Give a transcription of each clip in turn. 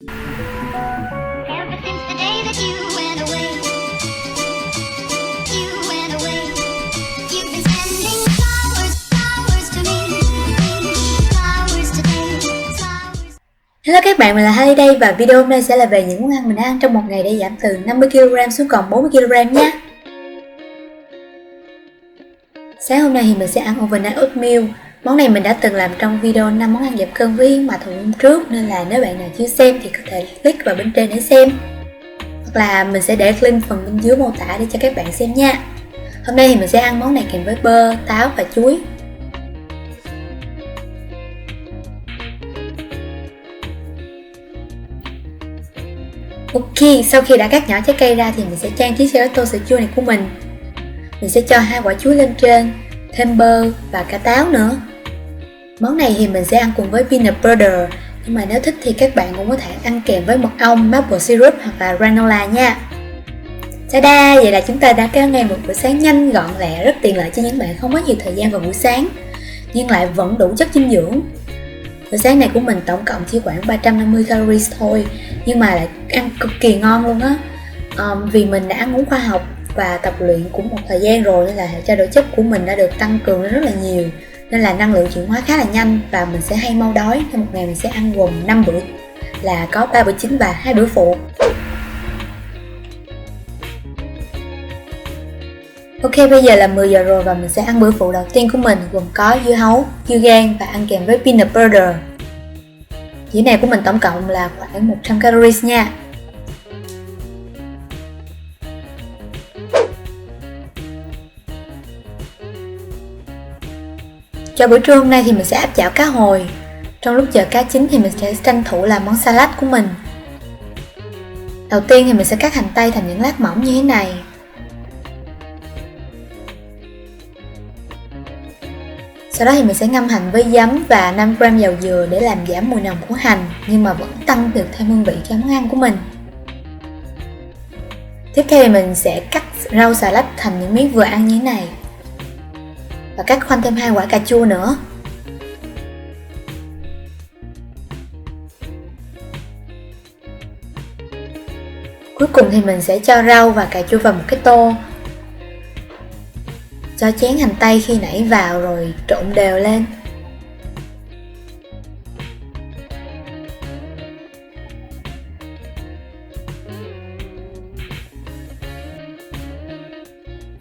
Ever since the day that you went away, you've been sending flowers to me, flowers today, flowers. Hello các bạn, mình là Harley đây và video hôm nay sẽ là về những món ăn mình đã ăn trong một ngày để giảm từ 50kg xuống còn 40kg nha. Sáng hôm nay thì mình sẽ ăn overnight oatmeal. Món này mình đã từng làm trong video 5 món ăn giảm cân với Yến Mà Thuận hôm trước, nên là nếu bạn nào chưa xem thì có thể click vào bên trên để xem. Hoặc là mình sẽ để link phần bên dưới mô tả để cho các bạn xem nha. Hôm nay thì mình sẽ ăn món này kèm với bơ, táo và chuối. Ok, sau khi đã cắt nhỏ trái cây ra thì mình sẽ trang trí cho tô sữa chua này của mình. Mình sẽ cho 2 quả chuối lên trên, thêm bơ và cả táo nữa. Món này thì mình sẽ ăn cùng với peanut butter, nhưng mà nếu thích thì các bạn cũng có thể ăn kèm với mật ong, maple syrup hoặc là granola nha. Ta-da! Vậy là chúng ta đã có ngay một bữa sáng nhanh, gọn lẹ, rất tiện lợi cho những bạn không có nhiều thời gian vào buổi sáng nhưng lại vẫn đủ chất dinh dưỡng. Bữa sáng này của mình tổng cộng chỉ khoảng 350 calories thôi, nhưng mà lại ăn cực kỳ ngon luôn á. Vì mình đã ăn uống khoa học và tập luyện cũng một thời gian rồi nên là hệ trao đổi chất của mình đã được tăng cường lên rất là nhiều, nên là năng lượng chuyển hóa khá là nhanh và mình sẽ hay mau đói, nên một ngày mình sẽ ăn gồm 5 bữa là có 3 bữa chính và 2 bữa phụ. Ok, bây giờ là 10 giờ rồi và mình sẽ ăn bữa phụ đầu tiên của mình, gồm có dưa hấu, dưa gang và ăn kèm với peanut butter. Dĩa này của mình tổng cộng là khoảng 100 calories nha. Cho bữa trưa hôm nay thì mình sẽ áp chảo cá hồi. Trong lúc chờ cá chín thì mình sẽ tranh thủ làm món salad của mình. Đầu tiên thì mình sẽ cắt hành tây thành những lát mỏng như thế này. Sau đó thì mình sẽ ngâm hành với giấm và 5g dầu dừa để làm giảm mùi nồng của hành, nhưng mà vẫn tăng được thêm hương vị cho món ăn của mình. Tiếp theo thì mình sẽ cắt rau xà lách thành những miếng vừa ăn như thế này. Và cắt khoanh thêm 2 quả cà chua nữa. Cuối cùng thì mình sẽ cho rau và cà chua vào một cái tô. Cho chén hành tây khi nãy vào rồi trộn đều lên.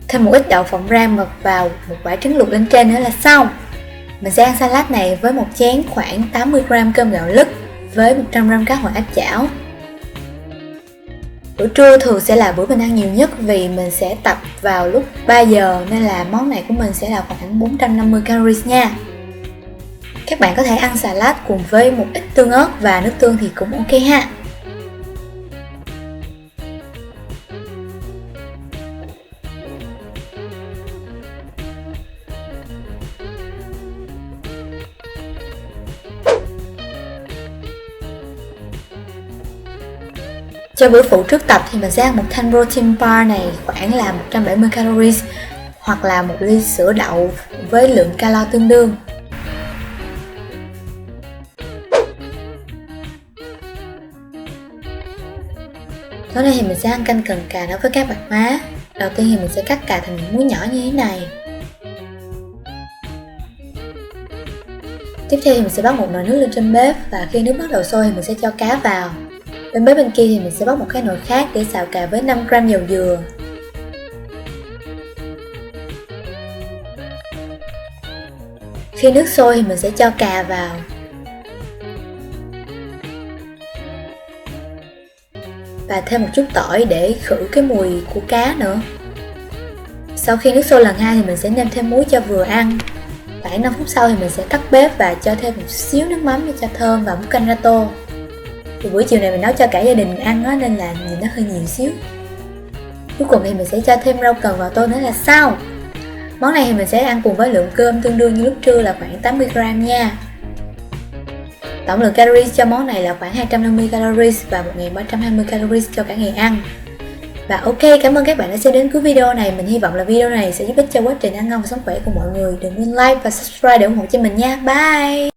Thêm một ít đậu phộng rang mật vào, một quả trứng luộc lên trên nữa là xong. Mình sẽ ăn salad này với một chén khoảng 80g cơm gạo lứt với 100g cá hồi áp chảo. Bữa trưa thường sẽ là bữa mình ăn nhiều nhất vì mình sẽ tập vào lúc 3 giờ nên là món này của mình sẽ là khoảng 450 calories nha. Các bạn có thể ăn salad cùng với một ít tương ớt và nước tương thì cũng ok ha. Cho bữa phụ trước tập thì mình sẽ ăn một thanh protein bar này khoảng là 170 calories hoặc là một ly sữa đậu với lượng calo tương đương. Tối nay thì mình sẽ ăn canh cần cà nấu với các bạc má. Đầu tiên thì mình sẽ cắt cà thành những muỗng nhỏ như thế này. Tiếp theo thì mình sẽ bắt một nồi nước lên trên bếp và khi nước bắt đầu sôi thì mình sẽ cho cá vào. Bên bếp bên kia thì mình sẽ bắt một cái nồi khác để xào cà với 5g dầu dừa. Khi nước sôi thì mình sẽ cho cà vào. Và thêm một chút tỏi để khử cái mùi của cá nữa. Sau khi nước sôi lần 2 thì mình sẽ nêm thêm muối cho vừa ăn. Khoảng 5 phút sau thì mình sẽ tắt bếp và cho thêm một xíu nước mắm để cho thơm và múc canh ra tô. Thì buổi chiều này mình nấu cho cả gia đình ăn đó, nên là nhìn nó hơi nhiều xíu. Cuối cùng thì mình sẽ cho thêm rau cần vào tô nữa là xong. Món này thì mình sẽ ăn cùng với lượng cơm tương đương như lúc trưa là khoảng 80g nha. Tổng lượng calories cho món này là khoảng 250 calories và 1320 calories cho cả ngày ăn. Và ok, cảm ơn các bạn đã xem đến cuối video này. Mình hy vọng là video này sẽ giúp ích cho quá trình ăn ngon và sống khỏe của mọi người. Đừng quên like và subscribe để ủng hộ cho mình nha. Bye!